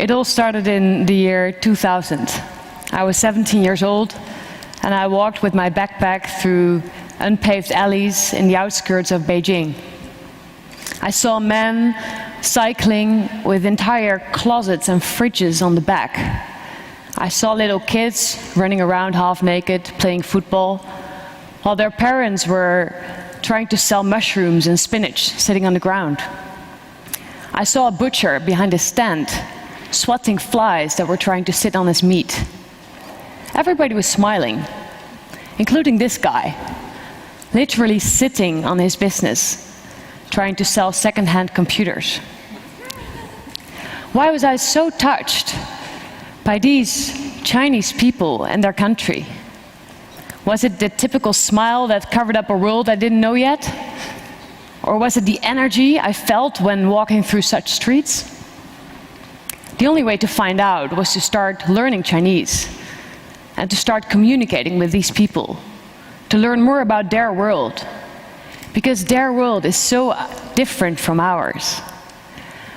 It all started in the year 2000. I was 17 years old, and I walked with my backpack through unpaved alleys in the outskirts of Beijing. I saw men cycling with entire closets and fridges on the back. I saw little kids running around half naked, playing football, while their parents were trying to sell mushrooms and spinach sitting on the ground. I saw a butcher behind a stand, swatting flies that were trying to sit on his meat. Everybody was smiling, including this guy, literally sitting on his business, trying to sell second-hand computers. Why was I so touched by these Chinese people and their country? Was it the typical smile that covered up a world I didn't know yet? Or was it the energy I felt when walking through such streets? The only way to find out was to start learning Chinese and to start communicating with these people, to learn more about their world, because their world is so different from ours.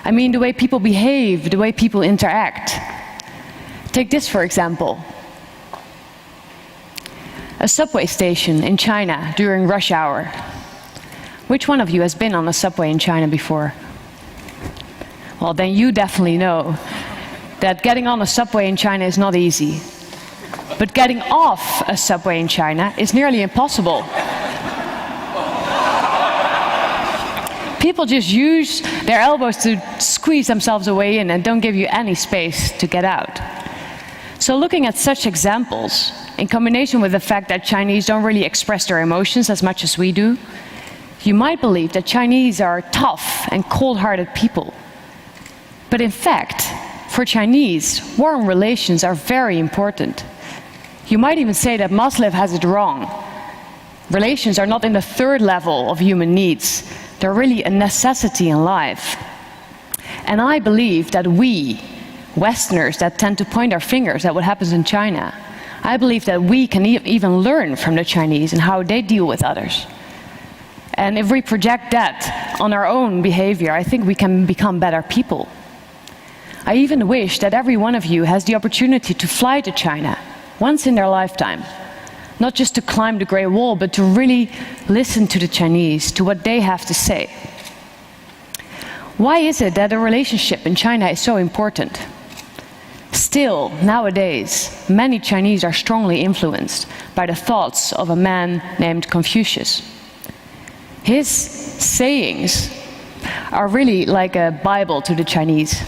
I mean, the way people behave, the way people interact. Take this, for example. A subway station in China during rush hour. Which one of you has been on a subway in China before? Well, then you definitely know that getting on a subway in China is not easy. But getting off a subway in China is nearly impossible. People just use their elbows to squeeze themselves away in and don't give you any space to get out. So looking at such examples, in combination with the fact that Chinese don't really express their emotions as much as we do, you might believe that Chinese are tough and cold-hearted people. But in fact, for Chinese, warm relations are very important. You might even say that Maslow has it wrong. Relations are not in the third level of human needs. They're really a necessity in life. And I believe that we, Westerners that tend to point our fingers at what happens in China, I believe that we can even learn from the Chinese and how they deal with others. And if we project that on our own behavior, I think we can become better people. I even wish that every one of you has the opportunity to fly to China once in their lifetime. Not just to climb the Great Wall, but to really listen to the Chinese, to what they have to say. Why is it that a relationship in China is so important? Still, nowadays, many Chinese are strongly influenced by the thoughts of a man named Confucius. His sayings are really like a Bible to the Chinese.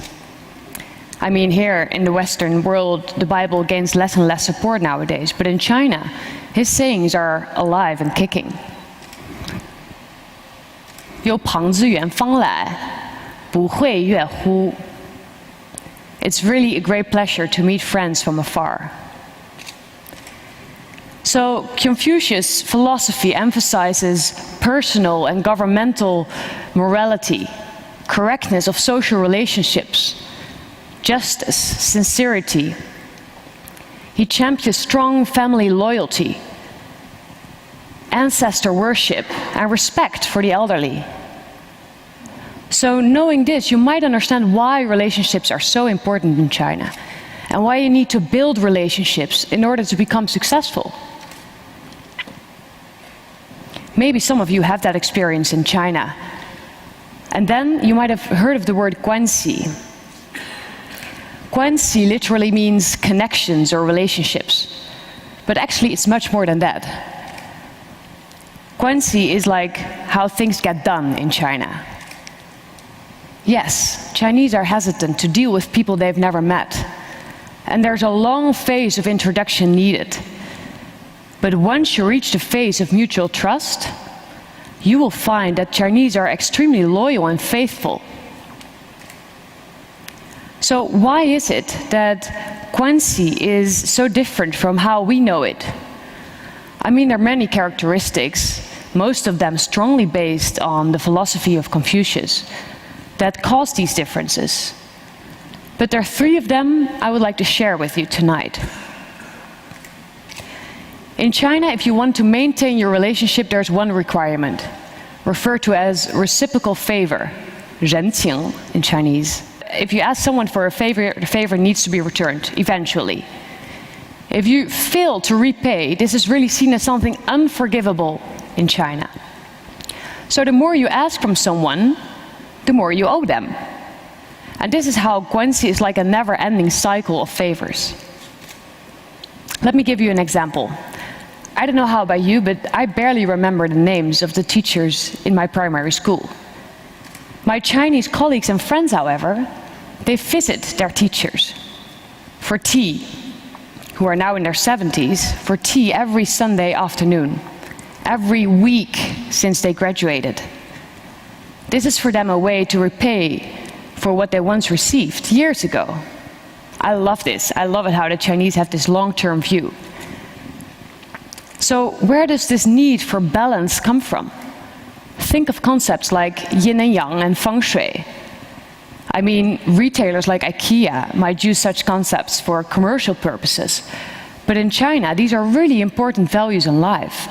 I mean, here in the Western world, the Bible gains less and less support nowadays, but in China, his sayings are alive and kicking. 有朋自远方来，不会越乎. It's really a great pleasure to meet friends from afar. So Confucius' philosophy emphasizes personal and governmental morality, correctness of social relationships, justice, sincerity. He champions strong family loyalty, ancestor worship, and respect for the elderly. So knowing this, you might understand why relationships are so important in China, and why you need to build relationships in order to become successful. Maybe some of you have that experience in China. And then you might have heard of the word guanxi. Guanxi literally means connections or relationships. But actually it's much more than that. Guanxi is like how things get done in China. Yes, Chinese are hesitant to deal with people they've never met. And there's a long phase of introduction needed. But once you reach the phase of mutual trust, you will find that Chinese are extremely loyal and faithful. So why is it that guanxi is so different from how we know it? I mean, there are many characteristics, most of them strongly based on the philosophy of Confucius, that cause these differences. But there are three of them I would like to share with you tonight. In China, if you want to maintain your relationship, there's one requirement, referred to as reciprocal favor, 人情 in Chinese. if you ask someone for a favor, the favor needs to be returned eventually. If you fail to repay, this is really seen as something unforgivable in China. So the more you ask from someone, the more you owe them. And this is how guanxi is like a never-ending cycle of favors. Let me give you an example. I don't know how about you, but I barely remember the names of the teachers in my primary school. My Chinese colleagues and friends, however, they visit their teachers for tea, who are now in their 70s, for tea every Sunday afternoon, every week since they graduated. This is for them a way to repay for what they once received years ago. I love this. I love it how the Chinese have this long-term view. So where does this need for balance come from? Think of concepts like yin and yang and feng shui. I mean, retailers like IKEA might use such concepts for commercial purposes. But in China, these are really important values in life.